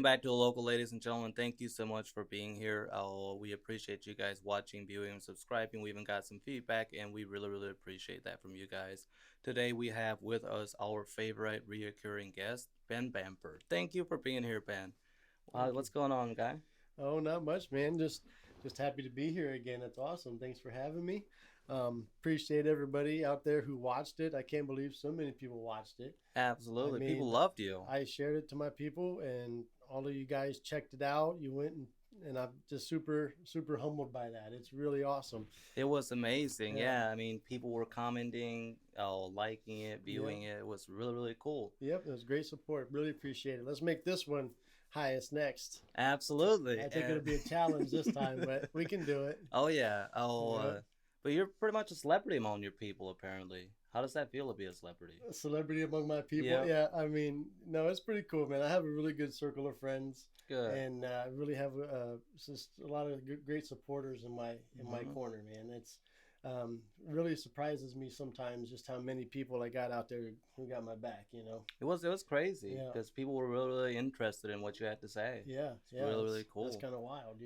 Welcome back to the local, ladies and gentlemen. Thank you so much for being here. We appreciate you guys watching, viewing, and subscribing. We even got some feedback, and we really, really appreciate that from you guys. Today, we have with us our favorite reoccurring guest, Ben Bamford. Thank you for being here, Ben. Thank you. What's going on, guy? Oh, not much, man. Just happy to be here again. That's awesome. Thanks for having me. Appreciate everybody out there who watched it. I can't believe so many people watched it. I Absolutely. People mean, loved you. I shared it to my people, and all of you guys checked it out. You went and I'm just super humbled by that. It's really awesome. It was amazing. Yeah. Yeah, I mean, people were commenting, liking it, Yeah. viewing it. It was really, really cool. Yep. It was great support. Really appreciate it. Let's make this one highest next. Absolutely. I think it'll be a challenge this time, but we can do it. Oh yeah. Yeah. But you're pretty much a celebrity among your people, apparently. How does that feel to be a celebrity? A celebrity among my people. Yeah. Yeah, I mean, no, it's pretty cool, man. I have a really good circle of friends, Good. and I really have just a lot of great supporters in my Mhm. corner, man. It's really surprises me sometimes just how many people I got out there who got my back. It was crazy Yeah, because people were really, really interested in what you had to say. yeah, It's yeah. really, That's really cool. kind of wild.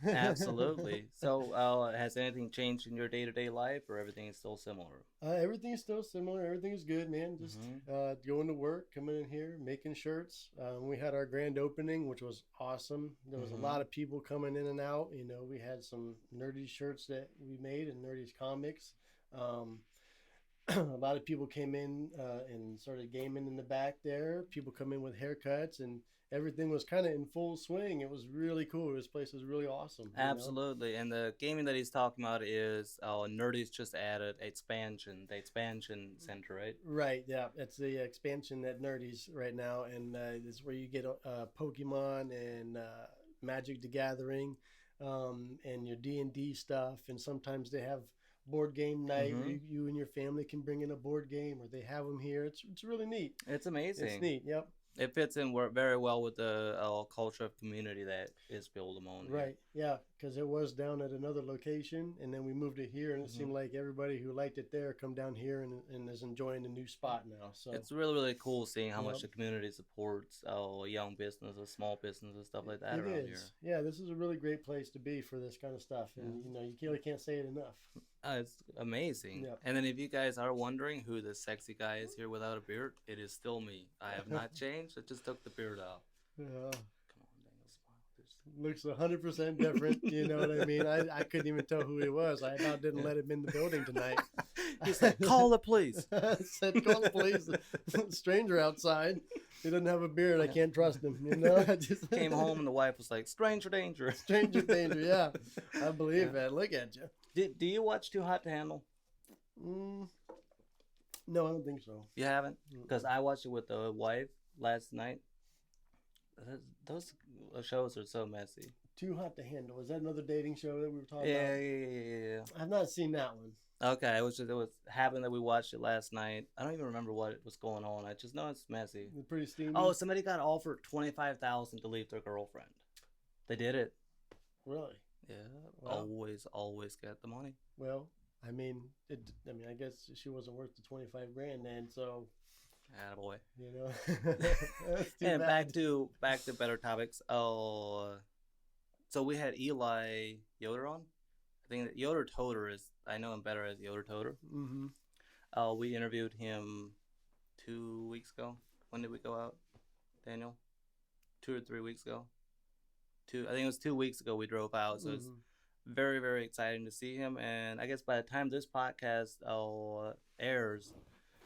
Absolutely. So, has anything changed in your day-to-day life, or everything is still similar? Everything's still similar. Everything's good, man. Just Hmm. going to work, coming in here, making shirts. We had our grand opening, which was awesome. There was a Hmm. lot of people coming in and out. We had some nerdy shirts that we made and nerdy comics. Um, a lot of people came in and started gaming in the back there. People come in with haircuts, and everything was kind of in full swing. It was really cool. This place was really awesome. Absolutely. And the gaming that he's talking about is Nerdy's just added the expansion center, right? Right, yeah, it's the expansion at Nerdy's right now, and it's where you get Pokemon and Magic the Gathering, and your D&D stuff, and sometimes they have board game night where Hmm. you and your family can bring in a board game, or they have them here. It's really neat. It's It's amazing. neat. Yep. It fits in very well with the culture of community that is built among here. Right. Yeah, because it was down at another location, and then we moved it here, and it Hmm. seemed like everybody who liked it there come down here and is enjoying the new spot now. So. It's really, really cool seeing how much Yep. the community supports young businesses, small businesses, stuff like that It around here. is. Yeah, this is a really great place to be for this kind of stuff. Yeah. And, you really can't say it enough. It's amazing. Yep. And then if you guys are wondering who the sexy guy is here without a beard, it is still me. I have not changed. I just took the beard off. Yeah. Come on, Daniel, smile. Looks 100% different. You know what I mean? I couldn't even tell who he was. I about didn't let him in the building tonight. He said, "Call the police." I said, call the police. Stranger outside. He doesn't have a beard. I can't trust him. I just Came home and the wife was like, "Stranger danger." Stranger danger. Yeah. I believe that. Look at you. Do you watch Too Hot to Handle? Mm, no, I don't think so. You haven't? Because I watched it with the wife last night. Those shows are so messy. Too Hot to Handle. Is that another dating show that we were talking Yeah, about? yeah. I've not seen that one. Okay, it was happened that we watched it last night. I don't even remember what was going on. I just know it's messy. It's pretty steamy. Oh, somebody got offered 25,000 to leave their girlfriend. They did it. Really? Yeah, Wow. always get the money. Well, I mean, I guess she wasn't worth the 25 grand then. So, Attaboy. that's too And bad. back to better topics. Oh, so we had Eli Yoder on. I think that Yoder Toter is. I know him better as Yoder Toter. Mm-hmm. We interviewed him 2 weeks ago. When did we go out, Daniel? 2 or 3 weeks ago. I think it was 2 weeks ago we drove out. So it's very, very exciting to see him. And I guess by the time this podcast airs,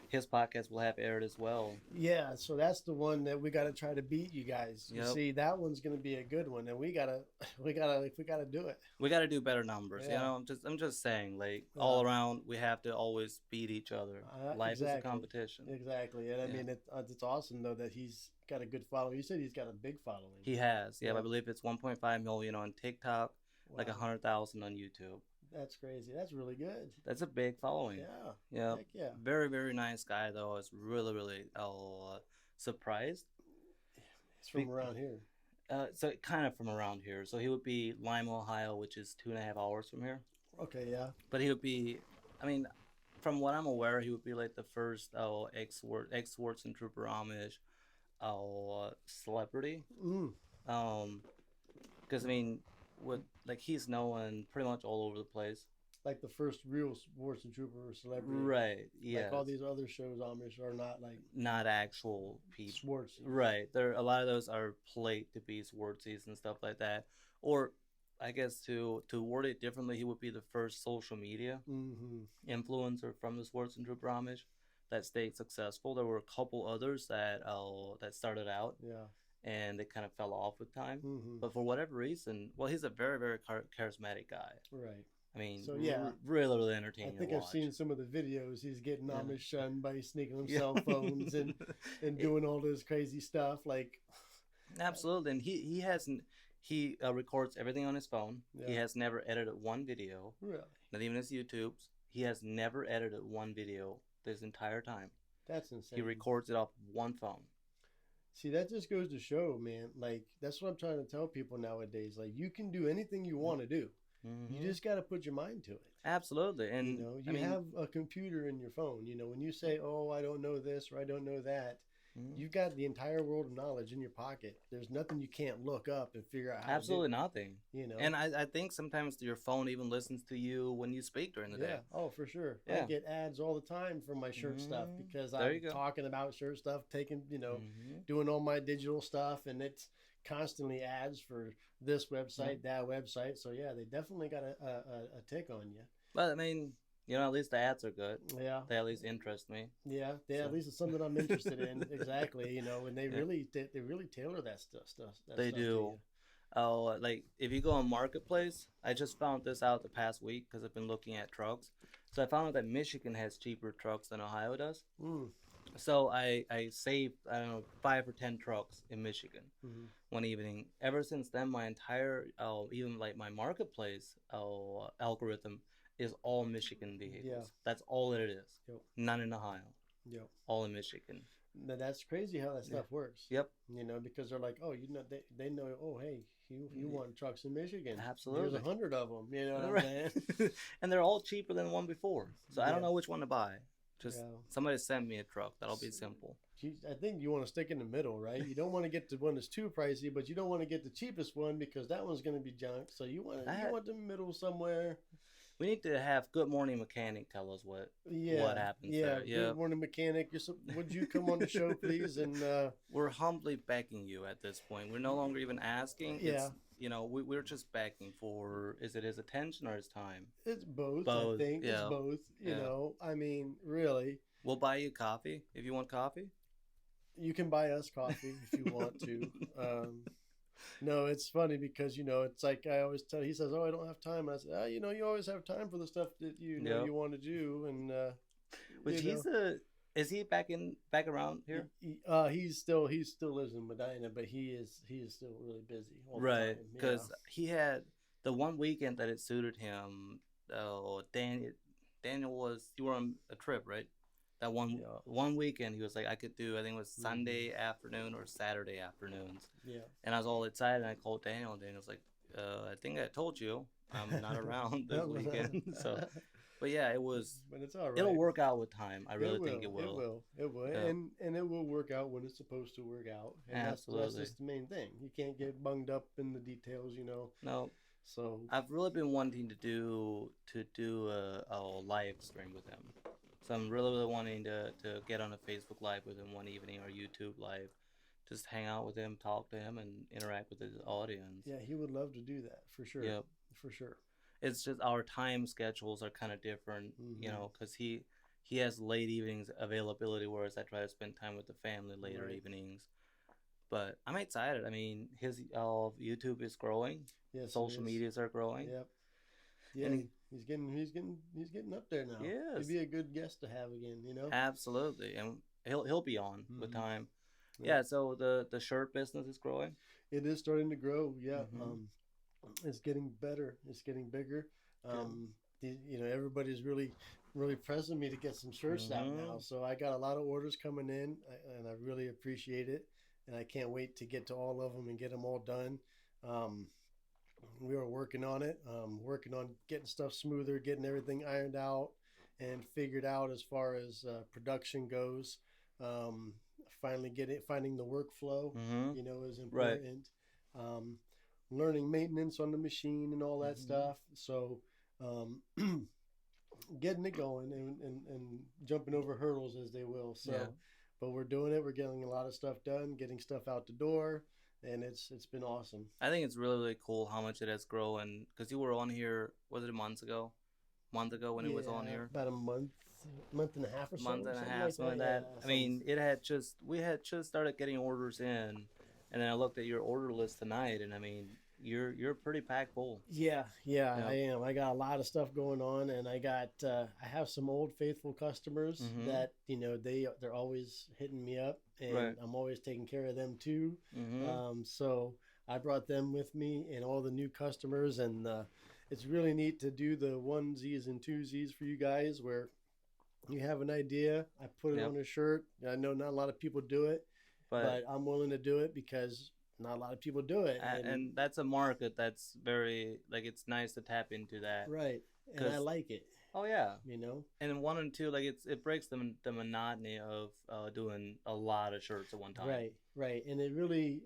his podcast will have aired as well. Yeah, so that's the one that we got to try to beat you guys. You Yep. see, that one's going to be a good one, and we gotta do it. We got to do better numbers. You Yeah. know, I'm just saying, like all around, we have to always beat each other. Life is a Exactly. competition. Exactly, and I Yeah. mean, it's awesome though that he's got a good following. You said he's got a big following. He has, yeah, Yeah. I believe it's 1.5 million on TikTok, like Wow. 100,000 on YouTube. That's crazy. That's really good. That's a big following. Yeah. Yeah. Heck yeah. Very, very nice guy, though. I was really, really surprised. He's from around here. So kind of from around here. So he would be Lima, Ohio, which is 2.5 hours from here. Okay, yeah. But he would be, I mean, from what I'm aware, he would be like the first ex-Swartz and Trooper Amish celebrity. Mm. Because I mean, with like he's known pretty much all over the place. Like the first real sports and trooper celebrity. Right. Like all Yes. these other shows, Amish are not like Not actual people. sports. Right. There a lot of those are played to be sportsies and stuff like that. Or I guess to word it differently, he would be the first social media influencer from the sports and trooper Amish that stayed successful. There were a couple others that started out. Yeah. And they kind of fell off with time. Mm-hmm. But for whatever reason, well, he's a very, very charismatic guy. Right. I mean, so yeah, really, really entertaining. I think I've seen some of the videos. He's getting Amish shunned by sneaking on cell phones and doing all this crazy stuff. Like, absolutely, and he hasn't. He records everything on his phone. Yeah. He has never edited one video. Really? Not even his YouTube's. He has never edited one video this entire time. That's insane. He records it off one phone. See, that just goes to show, man. Like, that's what I'm trying to tell people nowadays. Like, you can do anything you want to do. Mm-hmm. You just got to put your mind to it. Absolutely. And you know, you have a computer in your phone. You know, when you say, "Oh, I don't know this" or "I don't know that," you've got the entire world of knowledge in your pocket. There's nothing you can't look up and figure out how absolutely to do. Nothing. You know, and I think sometimes your phone even listens to you when you speak during the day. Oh, for sure. Yeah. I get ads all the time for my shirt stuff because there I'm talking about shirt stuff, taking, Mm-hmm. doing all my digital stuff, and it's constantly ads for this website, that website. So yeah, they definitely got a tick on you. But I mean, at least the ads are good. Yeah, they at least interest me. Yeah, at least it's something I'm interested in. Exactly, and they really tailor that stuff. They do. Oh, like if you go on Marketplace, I just found this out the past week because I've been looking at trucks. So I found out that Michigan has cheaper trucks than Ohio does. So I saved, I don't know, 5 or 10 trucks in Michigan one evening. Ever since then, my entire, even like my Marketplace algorithm is all Michigan vehicles. Yeah. That's all it is. Yep. None in Ohio. Yep. All in Michigan. Now, that's crazy how that stuff works. Yep. Because they're like, oh, they know, oh, hey, you want trucks in Michigan. Absolutely. There's 100 of them. You know what I'm saying? And they're all cheaper than the one before. So I don't know which one to buy. Just somebody send me a truck. That'll be simple. I think you want to stick in the middle, right? You don't want to get the one that's too pricey, but you don't want to get the cheapest one because that one's going to be junk. So you want the middle somewhere. We need to have Good Morning Mechanic tell us what happens there. Yeah, Good Morning Mechanic. Would you come on the show, please? And we're humbly begging you at this point. We're no longer even asking. Yeah. We're just begging for, is it his attention or his time? It's both. I think. Yeah. It's both. You know, I mean, really. We'll buy you coffee if you want coffee. You can buy us coffee if you want to. No, it's funny because, it's like I always tell, he says, oh, I don't have time. And I said, you always have time for the stuff that you want to do. And, which is he back around here? He still lives in Medina, but he is still really busy. Right. Because he had the one weekend that it suited him. Daniel you were on a trip, right? That one weekend, he was like, I could do, I think it was Sunday afternoon or Saturday afternoons. Yeah. And I was all excited, and I called Daniel, and Daniel was like, I think I told you I'm not around this weekend. So, but yeah, it was. But it's all right. It'll work out with time. I really think it will. It will. Yeah. And it will work out when it's supposed to work out. And absolutely. That's just the main thing. You can't get bunged up in the details, No. So I've really been wanting to do a live stream with him. So I'm really, really wanting to get on a Facebook Live with him one evening or YouTube Live. Just hang out with him, talk to him, and interact with his audience. Yeah, he would love to do that, for sure. Yep. For sure. It's just our time schedules are kind of different, because he has late evenings availability, whereas I try to spend time with the family later evenings. But I'm excited. I mean, his YouTube is growing. Yes, social medias are growing. Yep. Yeah, and he's getting up there now. Yes. He'd be a good guest to have again, Absolutely, and he'll be on with time. Yeah. So the shirt business is growing. It is starting to grow. Yeah. It's getting better. It's getting bigger. Everybody's really pressing me to get some shirts out now. So I got a lot of orders coming in, and I really appreciate it. And I can't wait to get to all of them and get them all done. We were working on it, working on getting stuff smoother, getting everything ironed out and figured out as far as production goes. Finding the workflow, is important. um, learning maintenance on the machine and all that stuff. So um, getting it going and jumping over hurdles as they will. So, Yeah. but we're doing it. We're getting a lot of stuff done, getting stuff out the door, and it's been awesome. I think it's really, really cool how much it has grown. Because you were on here, was it months ago? Month ago when it was on here? About a month and a half or so. Month and a something half, like something that. like that. Yeah, I mean, we had just started getting orders in, and then I looked at your order list tonight, and I mean, you're pretty packed full. Yeah, Yeah. I am. I got a lot of stuff going on, and I have some old faithful customers that they're always hitting me up, and Right. I'm always taking care of them too. Mm-hmm. So I brought them with me, and all the new customers, and it's really neat to do the onesies and twosies for you guys, where you have an idea, I put it Yep. on a shirt. I know not a lot of people do it, but I'm willing to do it because not a lot of people do it, and that's a market that's very like it's nice to tap into that. right, and I like it. Oh yeah, You know, and one and two, like it breaks the monotony of doing a lot of shirts at one time. right, and it really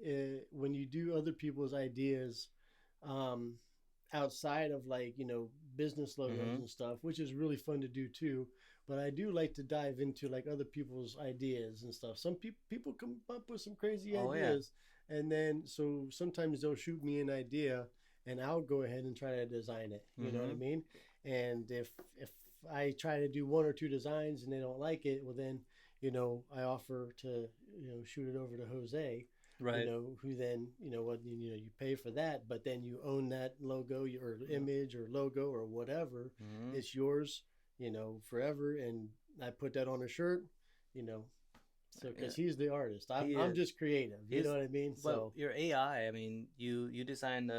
when you do other people's ideas, um, outside of business logos and stuff, which is really fun to do too. But I do like to dive into like other people's ideas and stuff. Some people come up with some crazy ideas, and then so sometimes they'll shoot me an idea, and I'll go ahead and try to design it. You know what I mean? And if I try to do one or two designs and they don't like it, well then I offer to shoot it over to Jose. Right. Who then you pay for that, but then you own that logo or image or logo or whatever. It's yours, forever. And I put that on a shirt, so because he's the artist, I'm just creative. You know what I mean? Well, your AI, I mean, you designed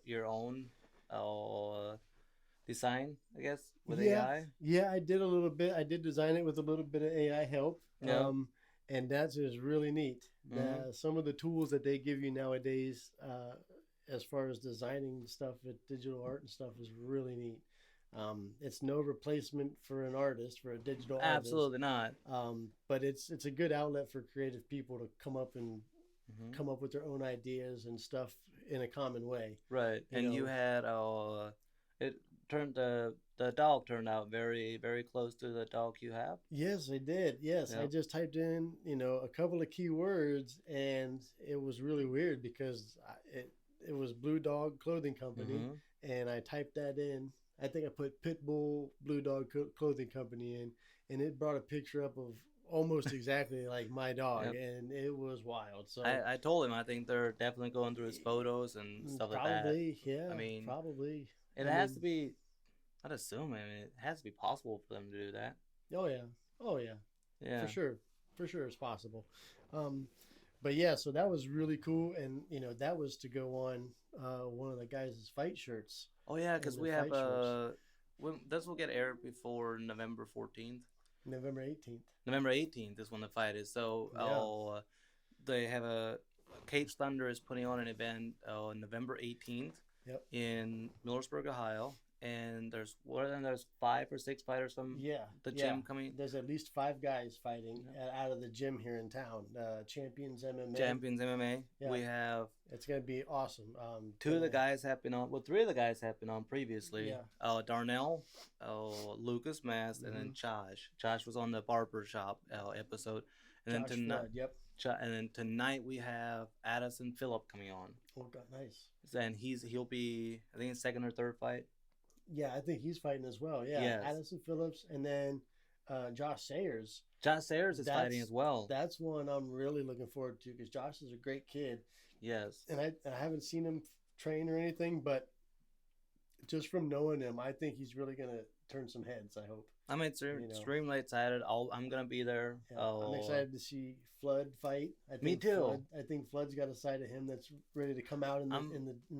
your own design, I guess, with AI. Yeah, I did a little bit. I did design it with a little bit of AI help. Yeah. And that's just really neat. Some of the tools that they give you nowadays, as far as designing stuff with digital art and stuff, is really neat. It's no replacement for an artist, for a digital artist. Absolutely not. But it's a good outlet for creative people to come up with their own ideas and stuff in a common way. Right. And you had it turned the dog turned out very, very close to the dog you have. Yes, I did. Yes, Yep. I just typed in, a couple of keywords, and it was really weird because it was Blue Dog Clothing Company, and I typed that in. I think I put Pitbull Blue Dog Clothing Company in, and it brought a picture up of almost exactly like my dog, and it was wild. So I told him I think they're definitely going through his photos and stuff like that. Probably, yeah. I mean, probably. It has to be. I'd assume. I mean, it has to be possible for them to do that. Oh yeah. Yeah. For sure, it's possible. But yeah, so that was really cool, and that was to go on one of the guys' fight shirts. Oh yeah, because we have this will get aired before November 14th. November 18th. November 18th is when the fight is. So they have Cage Thunder is putting on an event on November 18th in Millersburg, Ohio. And there's 5 or 6 fighters from the gym coming. There's at least 5 guys fighting out of the gym here in town. Champions MMA. Yeah. We have. It's gonna be awesome. 2 of the guys have been on. Well, 3 of the guys have been on previously. Yeah. Darnell, Lucas Mast, and then Josh. Josh was on the barbershop episode, and Josh then tonight. Flood, yep. And then tonight we have Addison Phillip coming on. Oh God, nice. And he'll be, I think, his 2nd or 3rd fight. Yeah, I think he's fighting as well. Yeah, yes. Addison Phillips, and then Josh Sayers. Josh Sayers is fighting as well. That's one I'm really looking forward to because Josh is a great kid. Yes. And I haven't seen him train or anything, but just from knowing him, I think he's really going to turn some heads, I hope. I'm extremely excited. I'm going to be there. Yeah, I'm excited to see Flood fight. Me too. I think Flood's got a side of him that's ready to come out in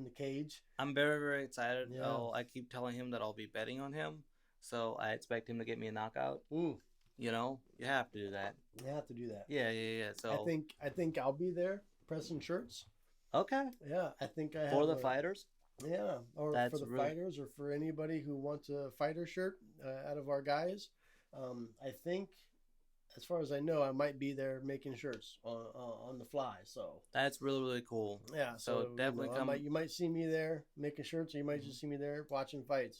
the cage. I'm very, very excited. Yeah. I keep telling him that I'll be betting on him, so I expect him to get me a knockout. Ooh. You have to do that. You have to do that. Yeah. So I think I'll be there pressing shirts. Okay. Yeah, I think I have for the fighters. Yeah, or for the fighters, or for anybody who wants a fighter shirt out of our guys. I think as far as I know, I might be there making shirts on the fly. So That's really, really cool. yeah, So definitely come. you might see me there making shirts, or you might just see me there watching fights,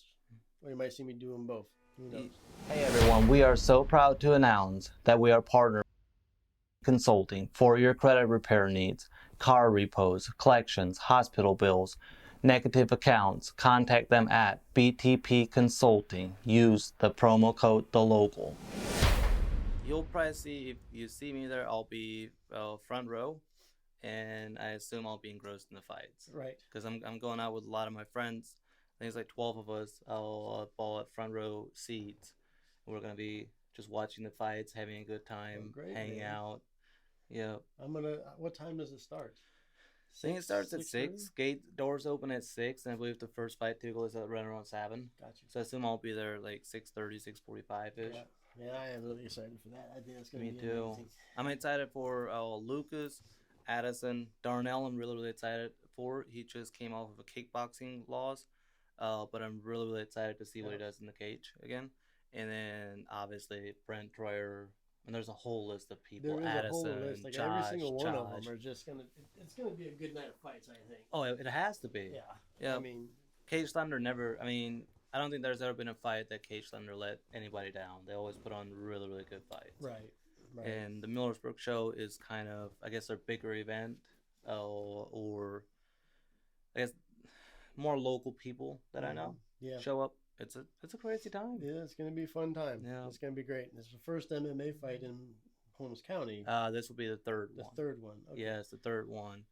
or you might see me doing both. Who knows? Hey everyone, we are so proud to announce that we are partnered with Consulting for your credit repair needs, car repos, collections, hospital bills, negative accounts. Contact them at BTP Consulting. Use the promo code THELOCAL. You'll probably see, if you see me there, I'll be front row, and I assume I'll be engrossed in the fights. Right. Because I'm going out with a lot of my friends. I think it's like 12 of us. I'll ball at front row seats. We're going to be just watching the fights, having a good time, hanging out. Yeah. What time does it start? I think it starts at 6. Gate doors open at 6, and I believe the first fight too goes right around 7. Gotcha. So I assume I'll be there like 6:30, 6:45 ish. Yeah, I am really excited for that. I think it's going to be too. Amazing. I'm excited for Lucas, Addison, Darnell. I'm really, really excited for. He just came off of a kickboxing loss, but I'm really, really excited to see what he does in the cage again. And then obviously Brent Troyer. And there's a whole list of people. There is Addison, a whole list. Like Josh, every single one of them are just gonna. It's gonna be a good night of fights, I think. Oh, it has to be. Yeah. I mean, Cage Thunder never. I mean, I don't think there's ever been a fight that Cage Thunder let anybody down. They always put on really, really good fights. Right. And the Millersburg show is kind of, I guess, their bigger event, or I guess more local people that I know show up. It's a crazy time. Yeah, it's gonna be a fun time. Yeah, it's gonna be great. It's the first MMA fight in Holmes County. This will be the third one. The third one. Okay. Yeah, it's the third one.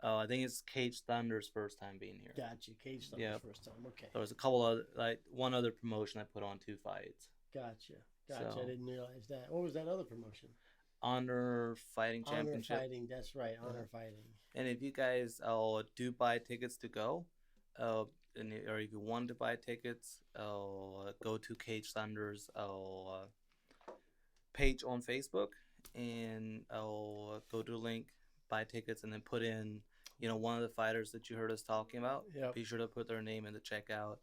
I think it's Cage Thunder's first time being here. Gotcha. Cage Thunder's first time. Okay. There was a couple of one other promotion I put on 2 fights. Gotcha. So, I didn't realize that. What was that other promotion? Honor Fighting Championship. Honor Fighting. That's right. Honor Fighting. And if you guys do buy tickets to go, or if you want to buy tickets, go to Cage Thunder's page on Facebook, and go to the link, buy tickets, and then put in one of the fighters that you heard us talking about. Yep. Be sure to put their name in the checkout.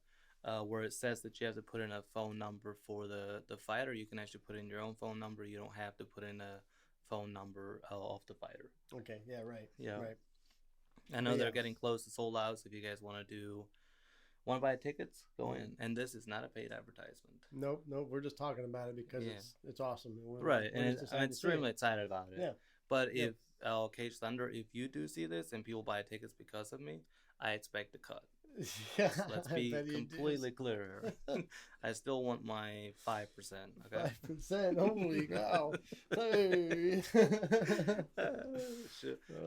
Where it says that you have to put in a phone number for the fighter, you can actually put in your own phone number. You don't have to put in a phone number of the fighter. Okay. Yeah. Right. Yeah. Right. I know they're getting close to sold out. So if you guys want to buy tickets, go in. And this is not a paid advertisement. Nope. We're just talking about it because it's awesome. Right. And I'm extremely excited about it. Yeah. But if Cage Thunder, if you do see this and people buy tickets because of me, I expect a cut. Yeah, let's be completely clear. I still want my 5%. Okay. 5%. Holy cow! Hey.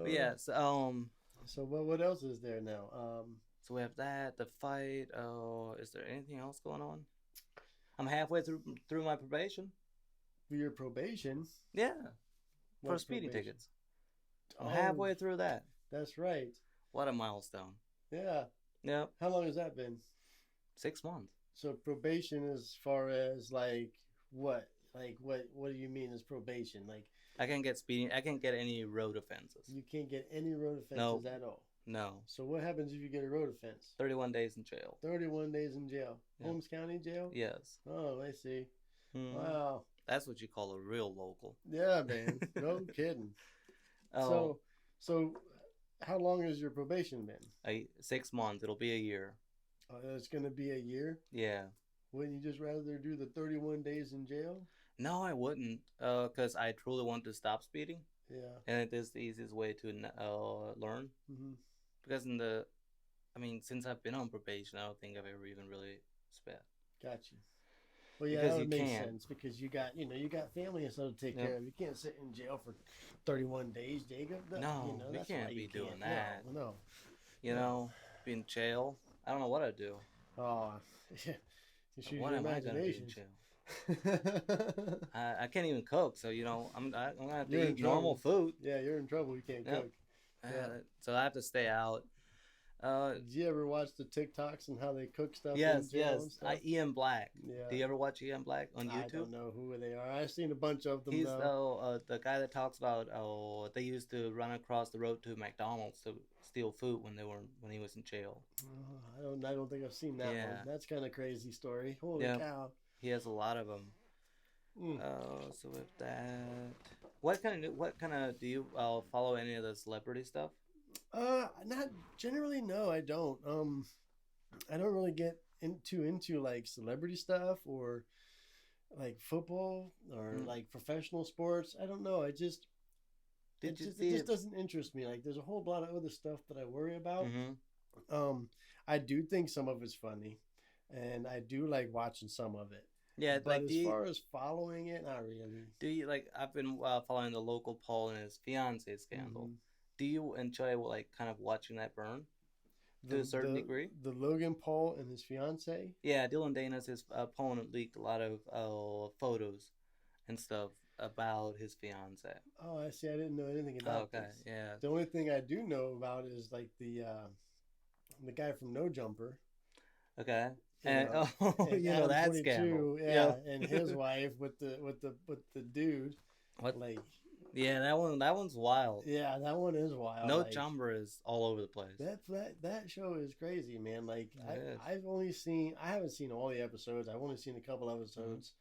Yeah. So what else is there now? So we have that, the fight. Is there anything else going on? I'm halfway through my probation. For your probation? Yeah. For speeding tickets. I'm halfway through that. That's right. What a milestone. Yeah. Yep. How long has that been? 6 months. So probation, as far as what? What do you mean as probation? I can't get speeding. I can't get any road offenses. You can't get any road offenses at all. No. So what happens if you get a road offense? 31 days in jail. 31 days in jail. Yeah. Holmes County jail? Yes. Oh, I see. Wow. That's what you call a real local. Yeah, man. No kidding. So how long has your probation been? 6 months. It'll be a year. It's going to be a year? Yeah. Wouldn't you just rather do the 31 days in jail? No, I wouldn't. Because I truly want to stop speeding. Yeah. And it is the easiest way to learn. Mm-hmm. Because since I've been on probation, I don't think I've ever even really sped. Gotcha. Well, yeah, that would make sense because you got family and stuff to take care of. You can't sit in jail for 31 days, Jacob. We can't be doing that. No. Be in jail. I don't know what I'd do. Oh, yeah. What am I gonna do in jail? I can't even cook, so I'm gonna have to eat normal food. Yeah, you're in trouble. You can't cook. So I have to stay out. Did you ever watch the TikToks and how they cook stuff? Yes. Ian Black. Yeah. Do you ever watch Ian Black on YouTube? I don't know who they are. I've seen a bunch of them. He's the guy that talks about they used to run across the road to McDonald's to steal food when he was in jail. I don't think I've seen that one. That's kind of crazy story. Holy cow! He has a lot of them. Mm. So with that, what kind of do you follow any of the celebrity stuff? Not generally. No, I don't. I don't really get into like celebrity stuff or like football or Mm. like professional sports. I don't know. Did you It see just it? doesn't interest me. Like there's a whole lot of other stuff that I worry about. Mm-hmm. Um, I do think some of it's funny, and I do like watching some of it. Yeah, But like as far as following it, not really. do you like? I've been following the local Paul and his fiance scandal. Hmm. Do you enjoy like kind of watching that burn to The a certain the degree? the Logan Paul and his fiance. Yeah, Dylan Dana's his opponent leaked a lot of photos and stuff about his fiance. Oh, I see. I didn't know anything about Okay, this. yeah, The only thing I do know about is like the guy from No Jumper, okay, you and know, and you know Adam that scandal. 22, yeah, Yep. and his wife with the dude, What? like, Yeah, that one's wild. yeah, that one is wild. No Like Jumper is all over the place. that show is crazy, man. Like It is. I haven't seen all the episodes. I've only seen a couple Mm-hmm. episodes,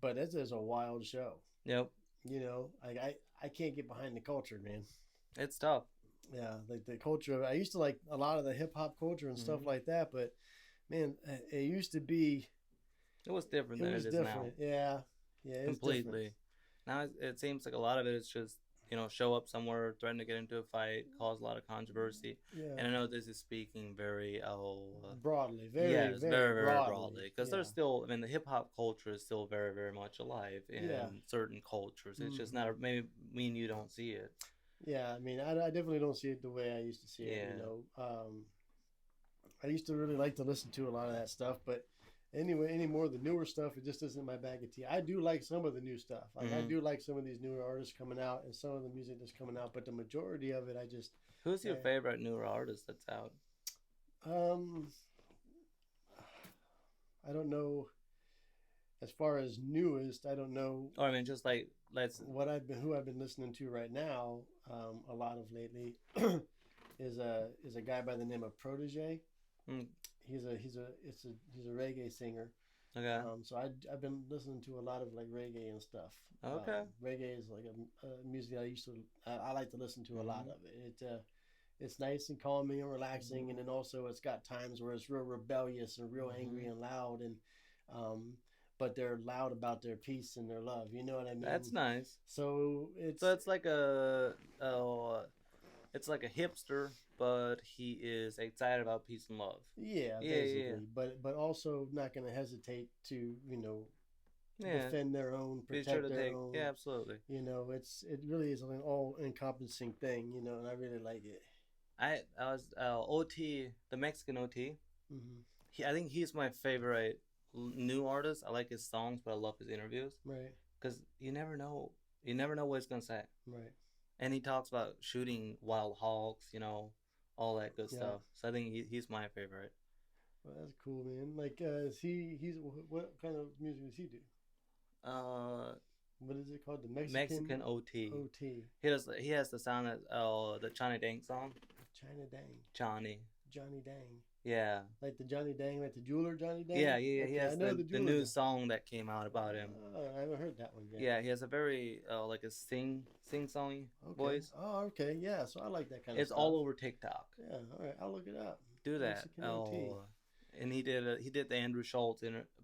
but it is a wild show. Yep, You know, like I can't get behind the culture, man. it's tough. Yeah, like the culture. I used to like a lot of the hip hop culture and stuff Mm-hmm. like that, but man, it used to be. It was different It than was it is now. different. Yeah, yeah, it's different. Completely. Now it seems like a lot of it is just show up somewhere, threaten to get into a fight, cause a lot of controversy. Yeah, And I know this is speaking very broadly, very, yes, very very broadly, because Yeah, there's still, I mean, the hip hop culture is still very, very much alive in yeah, certain cultures. It's just hmm not, maybe me and you don't see it. yeah. I mean, I definitely don't see it the way I used to see it. Yeah. I used to really like to listen to a lot of that stuff, but anyway, anymore the newer stuff, it just isn't my bag of tea. I do like some of the new stuff. Like I Hmm. do like some of these newer artists coming out and some of the music that's coming out, but the majority of it, I just, Who's your eh, favorite newer artist that's out? um, I don't know. As far as newest, I don't know Or I mean, just like let's. who I've been listening to right now. A lot of lately is a guy by the name of Protege. Mm, He's a reggae singer. okay. So I've been listening to a lot of like reggae and stuff. Okay. Reggae is like a music I like to listen to a lot of it. It's nice and calming and relaxing, and then also it's got times where it's real rebellious and real angry and loud, and um, but they're loud about their peace and their love. You know what I mean? That's nice. So it's So it's like it's like a hipster, but he is excited about peace and love. yeah, Yeah, basically, yeah, but also not going to hesitate to yeah. defend their own, Be sure protect to their take. own. Yeah, absolutely. It really is an all encompassing thing. And I really like it. I was OT, the Mexican OT. Hmm. I think he's my favorite new artist. I like his songs, but I love his interviews Right, because you never know what he's gonna say. right, And he talks about shooting wild hogs, all that good yeah. stuff. So I think he's my favorite. Well, that's cool, man. Like, he's what kind of music does he do? Uh, What is it called? The Mexican Mexican OT. OT. He has the sound of the Johnny Dang song. China Dang, Johnny. Johnny Dang, Yeah. like the Johnny Dang, like the jeweler Johnny Dang. Yeah, yeah, yeah. He Okay, I has know the jeweler new guy. song that came out about him. I haven't heard that one yet. Yeah, he has a very like a sing songy Okay. voice. Oh, okay. Yeah. So I like that kind of It's stuff. all over TikTok. Yeah. All right. I'll look it up. Do that. Mexican OT. And he did the Andrew Schultz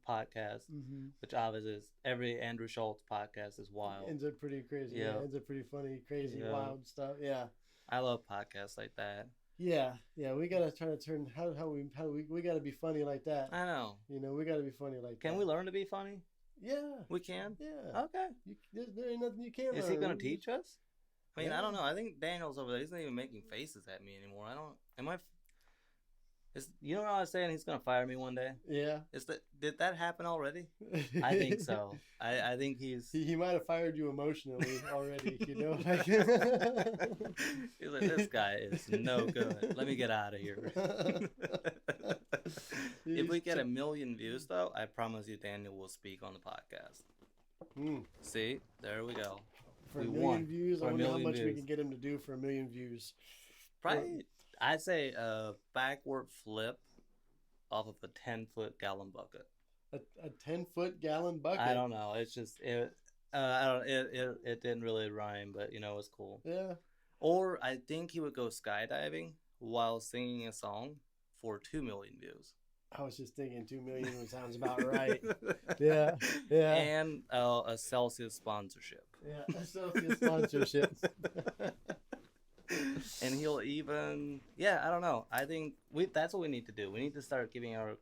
podcast, Mm-hmm. which obviously is every Andrew Schultz podcast is wild. Ends up pretty crazy. Yeah. Ends up pretty funny, crazy, Yeah. wild stuff. Yeah. I love podcasts like that. Yeah. Yeah. We gotta try to turn how we gotta be funny like that. I know. We gotta be funny like that. Can we learn to be funny? Yeah. We can. Yeah. Okay. There ain't nothing you can't Is learn. he gonna teach us? I mean, I Yeah. don't know. I think Daniel's over there. He's not even making faces at me anymore. I don't. Am I? You know what I was saying? He's gonna fire me one day. Yeah. Did that happen already? I think so. I think he's. He might have fired you emotionally already. He's like, this guy is no good. Let me get out of here. If we get 1 million views, though, I promise you, Daniel will speak on the podcast. See, there we go. For We 1 million won. views, For I a wonder how million much we views. can get him to do for 1 million views. Probably, I'd say a backward flip off of a 10-foot gallon bucket. a 10-foot gallon bucket. I don't know. It's just it. I don't. It didn't really rhyme, but it was cool. Yeah. Or I think he would go skydiving while singing a song for 2 million views. I was just thinking 2 million sounds about right. Yeah. Yeah. And a Celsius sponsorship. Yeah. A Celsius sponsorship. And he'll even, I don't know. I think that's what we need to do. We need to start giving our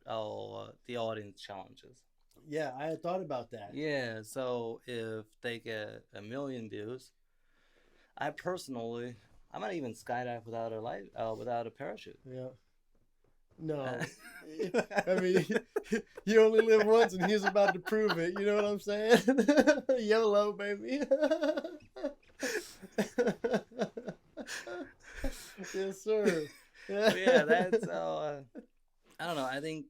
the audience challenges. Yeah, I had thought about that. Yeah, so if they get 1 million views, I might even skydive without a parachute. Yeah. No. I mean, you only live once, and he's about to prove it. You know what I'm saying? YOLO, baby. Yes, sir. Yeah, that's I don't know. I think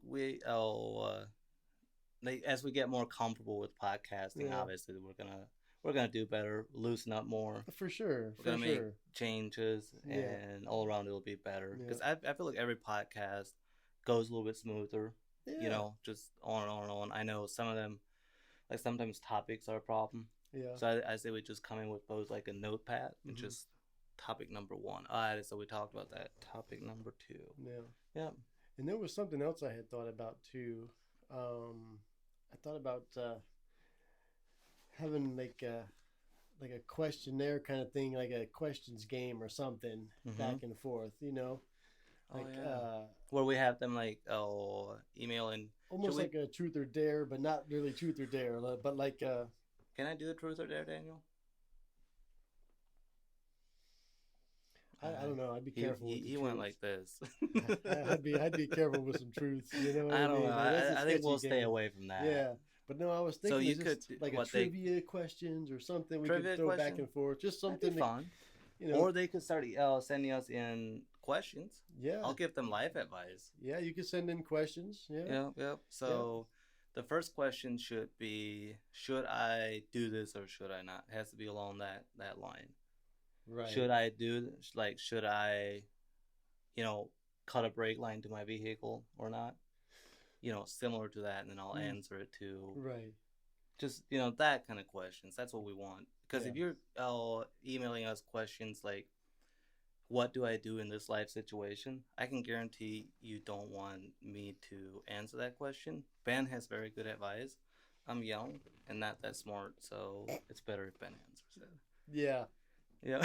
as we get more comfortable with podcasting, obviously we're gonna do better, loosen up more. For sure. We're gonna make changes, and all around it'll be better. Because I feel like every podcast goes a little bit smoother. Yeah. You know, just on and on and on. I know some of them, like sometimes topics are a problem. Yeah. So I say we just come in with both like a notepad and just topic number 1. Alright, so we talked about that. Topic number 2. Yeah. Yeah. And there was something else I had thought about too. I thought about having like a questionnaire kind of thing, like a questions game or something, back and forth. You know, like where we have them like email and almost like a truth or dare, but not really truth or dare, but like. Can I do a truth or dare, Daniel? I don't know. I'd be careful. He went like this. I'd be careful with some truths. You know what I don't mean? know. I think we'll stay away from that. Yeah, but no, I was thinking so you could like a trivia questions or something we could throw back and forth. Just something fun. You know. Or they could start sending us in questions. Yeah, I'll give them life advice. Yeah, you can send in questions. Yeah. Yep. So the first question should be: should I do this or should I not? It has to be along that line. Right. Should I should I, cut a brake line to my vehicle or not? Similar to that, and then I'll answer it too. Right. Just, that kind of questions. That's what we want. Because if you're emailing us questions like, what do I do in this life situation? I can guarantee you don't want me to answer that question. Ben has very good advice. I'm young and not that smart, so it's better if Ben answers it. Yeah. Yeah.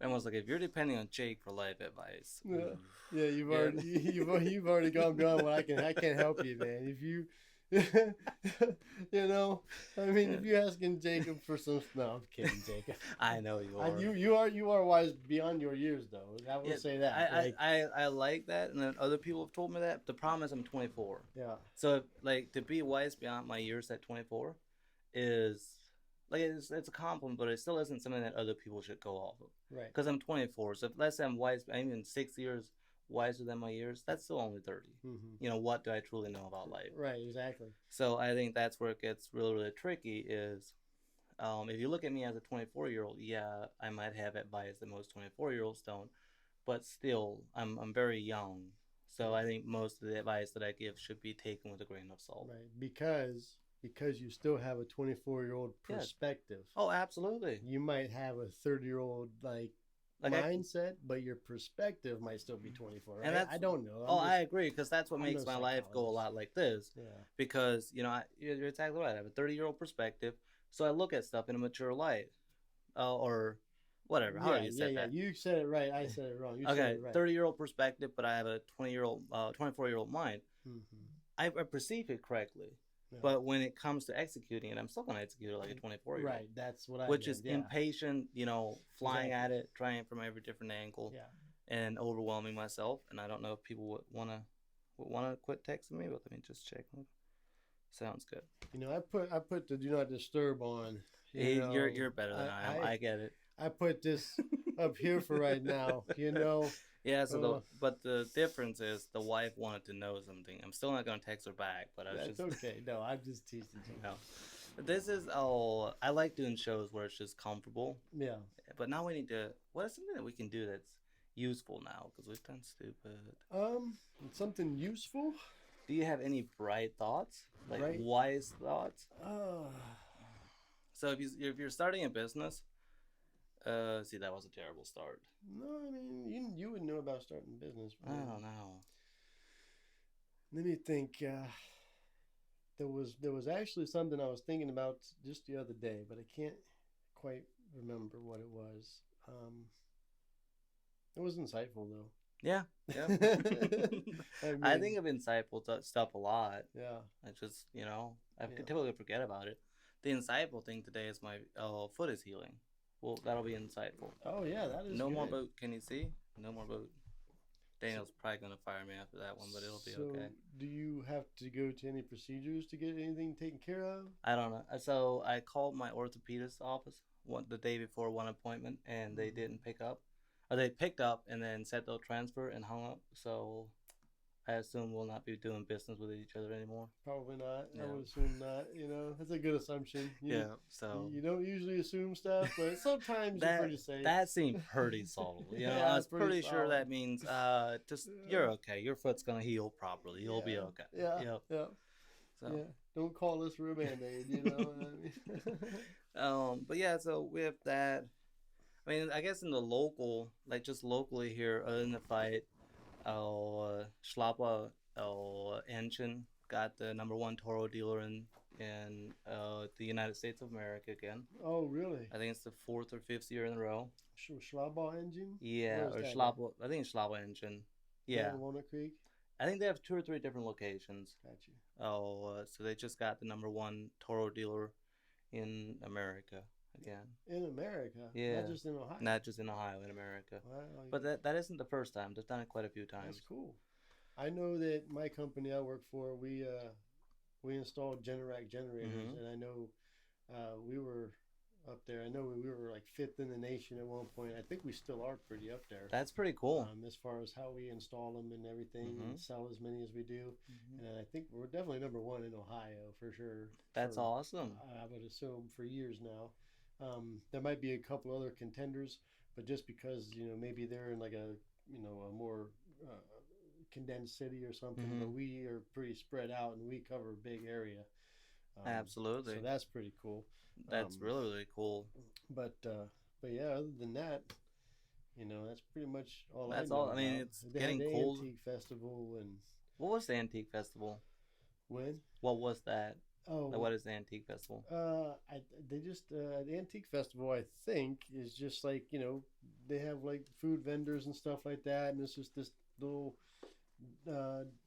And was like, if you're depending on Jake for life advice, you've already gone beyond what I can't help you, man. If you, I mean, if you're asking Jacob for some, no, I'm kidding, Jacob. I know you are. You are wise beyond your years, though. I will say that. I like that, and then other people have told me that. The problem is I'm 24. Yeah. So to be wise beyond my years at 24 is. Like it's a compliment, but it still isn't something that other people should go off of. Right. Because I'm 24, so if let's say I'm even 6 years wiser than my years, that's still only 30. Mm-hmm. What do I truly know about life? Right. Exactly. So I think that's where it gets really, really tricky. Is if you look at me as a 24-year-old, I might have advice that most 24-year-olds don't, but still, I'm very young. So I think most of the advice that I give should be taken with a grain of salt. Right. Because you still have a 24-year-old perspective. Oh, absolutely. You might have a 30-year-old mindset, but your perspective might still be 24. Right? And I don't know. I agree, because that's what makes my life go a lot like this. Yeah. Because you're exactly right. I have a 30-year-old perspective, so I look at stuff in a mature light, or whatever. How do you say that? You said it right. I said it wrong. You said it right. 30-year-old perspective, but I have a 24-year-old mind. Mm-hmm. I perceive it correctly. Yeah. But when it comes to executing it, I'm still going to execute it like a 24-year-old. Right, that's what I Which is impatient, flying at it, trying from every different angle, and overwhelming myself. And I don't know if people would want to quit texting me, but let me just check. Sounds good. I put the do not disturb on. You're better than I am. I get it. I put this up here for right now. Yeah, but the difference is the wife wanted to know something. I'm still not going to text her back, but that's okay. No, I'm just teasing you. No. This is I like doing shows where it's just comfortable. Yeah. But now we need to. What is something that we can do that's useful now because we've done stupid. Something useful. Do you have any bright thoughts, like Right. wise thoughts? Uh, So if you're starting a business, see that was a terrible start. no, I mean you would know about starting a business. I don't know. Let me think. There was actually something I was thinking about just the other day, but I can't quite remember what it was. It was insightful though. Yeah. I think of insightful stuff a lot. Yeah. I just, I typically forget about it. The insightful thing today is my foot is healing. Well, that'll be insightful. Oh yeah, that is. No good. more boat. Can you see? No more boat. Daniel's probably gonna fire me after that one, but it'll be okay. Do you have to go to any procedures to get anything taken care of? I don't know. So I called my orthopedist office the day before one appointment, and they didn't pick up. Or they picked up and then said they'll transfer and hung up. So I assume we'll not be doing business with each other anymore. Probably not. Yeah. I would assume not. That's a good assumption. So you don't usually assume stuff, but sometimes you're pretty safe. That seemed pretty solid. I was pretty sure that means you're okay. Your foot's gonna heal properly. You'll be okay. Yeah. So don't call us for a Band-Aid. You know what I mean? But yeah, so we have that. I mean, I guess in the local, like just locally here, in the fight. Schlappa Engine got the #1 Toro dealer in the United States of America again. Oh, really? I think it's the 4th or 5th year in a row. Schlappa Engine? Yeah, or Schlappa. I think it's Schlappa Engine. Yeah. Walnut Creek? I think they have 2 or 3 different locations. Gotcha. So they just got the #1 Toro dealer in America again. In America? Yeah. Not just in Ohio? Not just in Ohio, in America. Wow. But that isn't the first time. They've done it quite a few times. That's cool. I know that my company I work for, we installed Generac generators, and I know we were up there. I know we were like 5th in the nation at one point. I think we still are pretty up there. That's pretty cool. As far as how we install them and everything, and sell as many as we do. And I think we're definitely #1 in Ohio for sure. That's awesome. I would assume for years now. There might be a couple other contenders, but just because maybe they're in like a more condensed city or something, but we are pretty spread out and we cover a big area. Absolutely. So that's pretty cool. That's really, really cool. But yeah, other than that, that's pretty much all. That's I know all. I mean, about. it's they getting had the cold. Antique Festival and. What was the Antique Festival? When? What was that? Oh, what is the Antique Festival? They just the Antique Festival, I think, is just like they have like food vendors and stuff like that, and it's just this little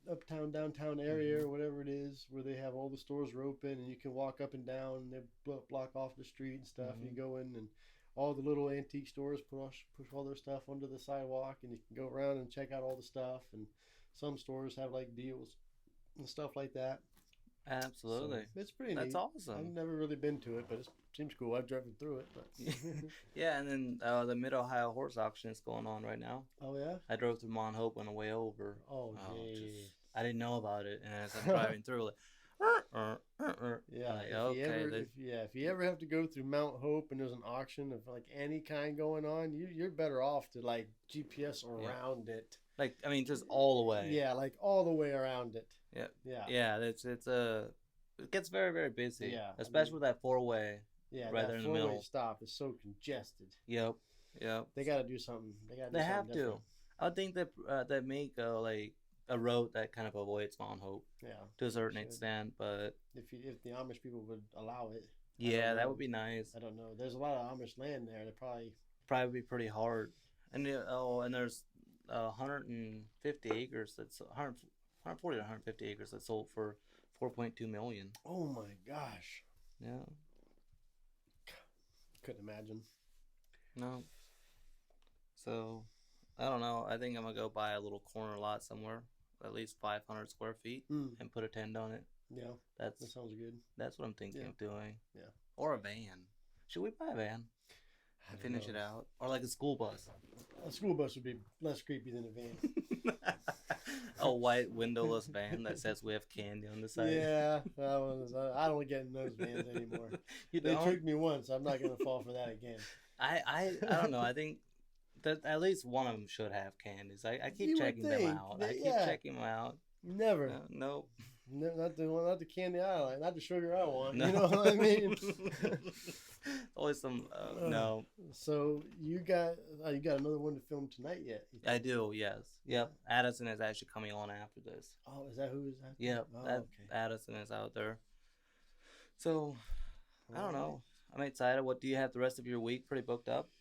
uptown downtown area or whatever it is where they have all the stores are open and you can walk up and down and they block off the street and stuff. You go in and all the little antique stores push all their stuff onto the sidewalk, and you can go around and check out all the stuff, and some stores have like deals and stuff like that. Absolutely. So it's pretty neat. That's awesome. I've never really been to it, but it seems cool. I've driven through it. But yeah, and then the Mid-Ohio Horse Auction is going on right now. Oh, yeah? I drove through Mount Hope on the way over. Oh, I didn't know about it, and as I'm driving through, like, yeah, like, if you ever have to go through Mount Hope and there's an auction of like any kind going on, you're better off to like GPS around it. Like, I mean, just all the way. Yeah, like all the way around it. Yeah. It gets very, very busy. Yeah, especially with that 4-way. Yeah, right that there in the middle. Stop is so congested. Yep. They got to do something. They have to. I think that make a road that kind of avoids Mount Hope. Yeah. To a certain extent, but if the Amish people would allow it. Yeah, that would be nice. I don't know. There's a lot of Amish land there. They probably be pretty hard. And and there's 150 acres. That's 140 to 150 acres that sold for $4.2 million. Oh my gosh. Yeah. Couldn't imagine. No. So, I don't know. I think I'm gonna go buy a little corner lot somewhere, at least 500 square feet, and put a tent on it. Yeah. That sounds good. That's what I'm thinking of doing. Yeah. Or a van. Should we buy a van? Finish it out, or like a school bus. A school bus would be less creepy than a van. A white windowless van that says we have candy on the side. Yeah, I don't get in those vans anymore. They tricked me once. I'm not gonna fall for that again. I don't know. I think at least one of them should have candies. I keep You would checking them think. out. I keep Yeah. checking them out. Never. Nope. No, not the candy I like, not the sugar I want. No. You know what I mean? Always some no. So you got another one to film tonight yet? I do, yes. Yep. Addison is actually coming on after this. Oh, is that who is that? Yep. Oh, that okay. Addison is out there. So I don't Alright. know. I'm excited. What do you have the rest of your week pretty booked up,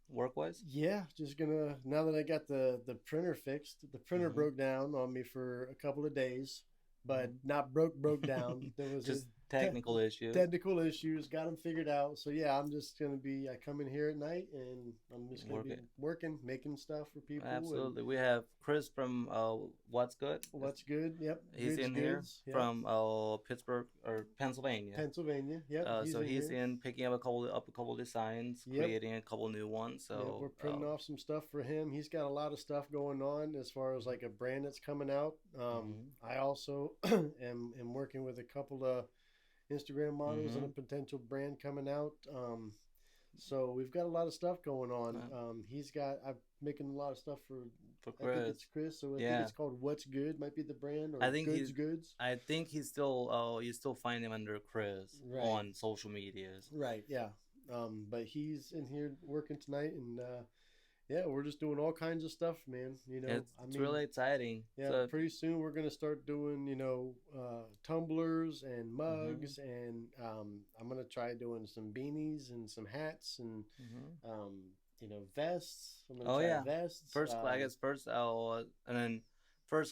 work wise? Yeah, just gonna, now that I got the printer fixed, the printer Mhm. broke down on me for a couple of days, but not broke down. There was Just a technical issues. technical issues, got them figured out. So yeah, I'm just gonna be, I come in here at night and I'm just gonna be working, making stuff for people. Absolutely. We have Chris from What's Good. What's Good? Yep. He's in here from Pittsburgh or Pennsylvania. Pennsylvania. Yep. He's in picking up a couple designs, creating a couple new ones. So we're printing off some stuff for him. He's got a lot of stuff going on as far as like a brand that's coming out. I also am working with a couple of Instagram models and a potential brand coming out. So we've got a lot of stuff going on. I'm making a lot of stuff for Chris. I think it's Chris. So I think it's called What's Good. Might be the brand, or I think Goods. I think he's still. You still find him under Chris on social medias. Right. Yeah. But he's in here working tonight, and yeah, we're just doing all kinds of stuff, man. You know, it's really exciting. Yeah, so, pretty soon we're gonna start doing, tumblers and mugs, and I'm gonna try doing some beanies and some hats and vests. I'm gonna try vests. First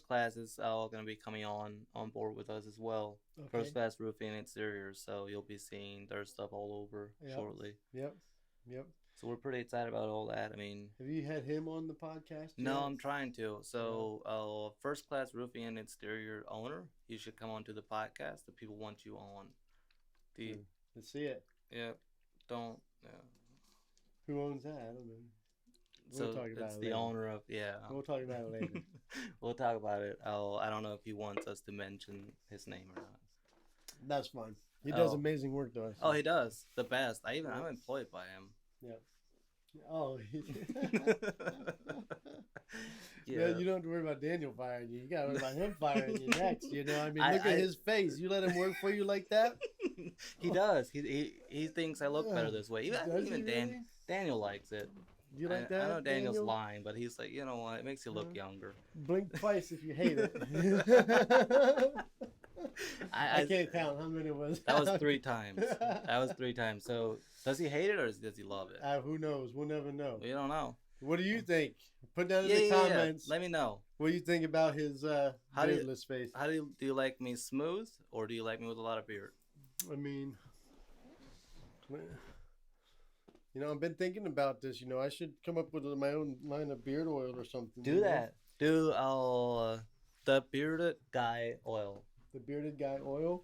class is gonna be coming on board with us as well. Okay. First class roofing and exteriors, so you'll be seeing their stuff all over shortly. Yep. So we're pretty excited about all that. I mean, have you had him on the podcast yet? No, I'm trying to. So, First Class Roofing and Exterior owner, you should come on to the podcast. The people want you on. Let's see it. Yeah. Don't. Who owns that? I don't know. We'll talk about it later. The owner of We'll talk about it later. We'll talk about it. I don't know if he wants us to mention his name or not. That's fine. He does amazing work, though. Oh, he does the best. I'm employed by him. Yeah. Oh. Yeah. You don't have to worry about Daniel firing you. You got to worry about him firing you next. You know, I mean, look at his face. You let him work for you like that? He does. He thinks I look better this way. Even Daniel likes it. Do you like that? I know Daniel's lying, but he's like, you know what? It makes you look younger. Blink twice if you hate it. I can't count how many it was. That was 3 times. So does he hate it or does he love it? Who knows? We'll never know. We don't know. What do you think? Put down in the comments. Yeah. Let me know. What do you think about his beardless face? How do you like me smooth or do you like me with a lot of beard? I mean, I've been thinking about this. I should come up with my own line of beard oil or something. Do that. Do the bearded guy oil. The bearded guy oil.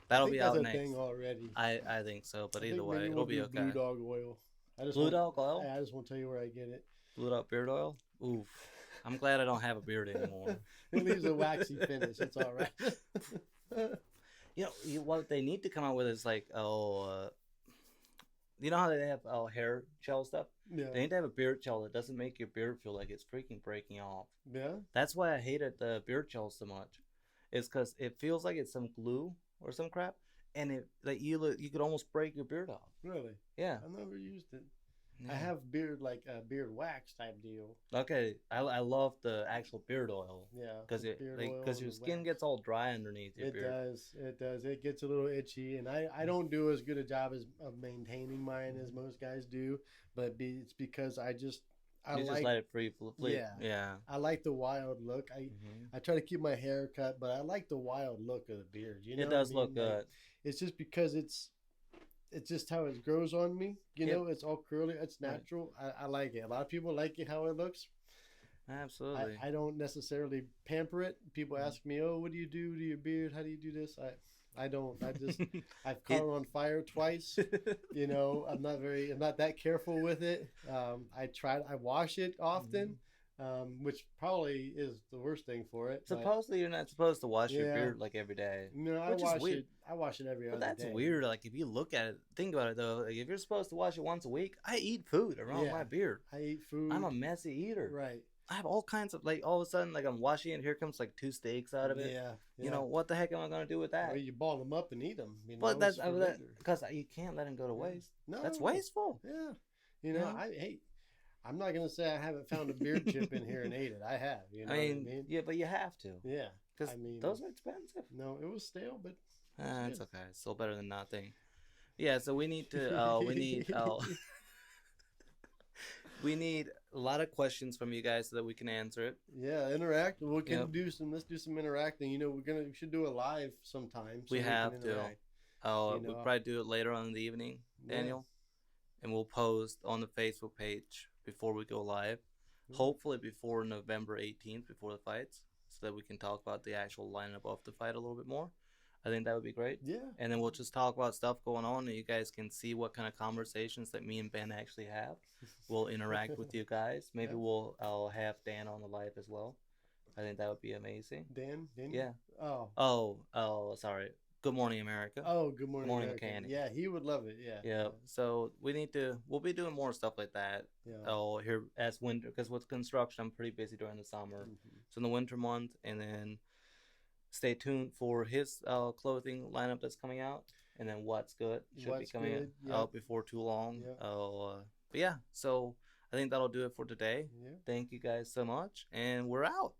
That'll be out next. That's a thing already. I think so, but either way, it'll be okay. Blue dog oil. Dog oil? I just won't tell you where I get it. Blue dog beard oil? Oof. I'm glad I don't have a beard anymore. It leaves a waxy finish. It's all right. What they need to come out with is like, you know how they have hair gel stuff? Yeah. They need to have a beard gel that doesn't make your beard feel like it's freaking breaking off. Yeah. That's why I hated the beard gel so much. It's because it feels like it's some glue or some crap, and you could almost break your beard off. Really? Yeah. I've never used it. Yeah. I have beard wax type deal. Okay, I love the actual beard oil. Yeah, because your skin gets all dry underneath your beard. It does. It gets a little itchy, and I don't do as good a job of maintaining mine as most guys do. But it's because I just let it free. Yeah. I like the wild look. I try to keep my hair cut, but I like the wild look of the beard. It does look good. It's just because it's just how it grows on me. It's all curly. It's natural. Right. I like it. A lot of people like it how it looks. Absolutely. I don't necessarily pamper it. People ask me, "Oh, what do you do to your beard? How do you do this?" I don't. I've caught it on fire twice. I'm not that careful with it. I wash it often, which probably is the worst thing for it. Supposedly, you're not supposed to wash your Yeah. beard like every day. No, Which is weird. I wash it every But other that's day. weird. Like, if you look at it, think about it though. Like, if you're supposed to wash it once a week, I eat food around my beard. I eat food. I'm a messy eater. Right. I have all kinds of, like, all of a sudden, like, I'm washing it, here comes like 2 steaks out of it. Yeah. You know, what the heck am I gonna do with that? Well, you ball them up and eat them. You know, But that's because you can't let them go to waste. No, that's wasteful. Yeah. You know, I'm not gonna say I haven't found a beard chip in here and ate it. I have. You know what I mean? Yeah, but you have to. Yeah. Because those are expensive. No, it was stale, but it's okay. It's still better than nothing. Yeah, so we need to. We need a lot of questions from you guys so that we can answer it. Yeah, interact. We can do some. Let's do some interacting. You know, we should do a live sometime. So we have to. We'll probably do it later on in the evening, Daniel, and we'll post on the Facebook page before we go live. Hopefully before November 18th, before the fights, so that we can talk about the actual lineup of the fight a little bit more. I think that would be great. Yeah. And then we'll just talk about stuff going on, and you guys can see what kind of conversations that me and Ben actually have. We'll interact with you guys. Maybe I'll have Dan on the live as well. I think that would be amazing. Dan? Yeah. Oh, sorry. Good Morning America. Oh, Good Morning America. Mechanic. Yeah, he would love it. Yeah. Yeah. So we'll be doing more stuff like that. Yeah. Here as winter, because with construction, I'm pretty busy during the summer. Mm-hmm. So in the winter month, and then stay tuned for his clothing lineup that's coming out, and then What's Good should be coming out before too long. Yeah. But yeah, so I think that'll do it for today. Yeah. Thank you guys so much, and we're out.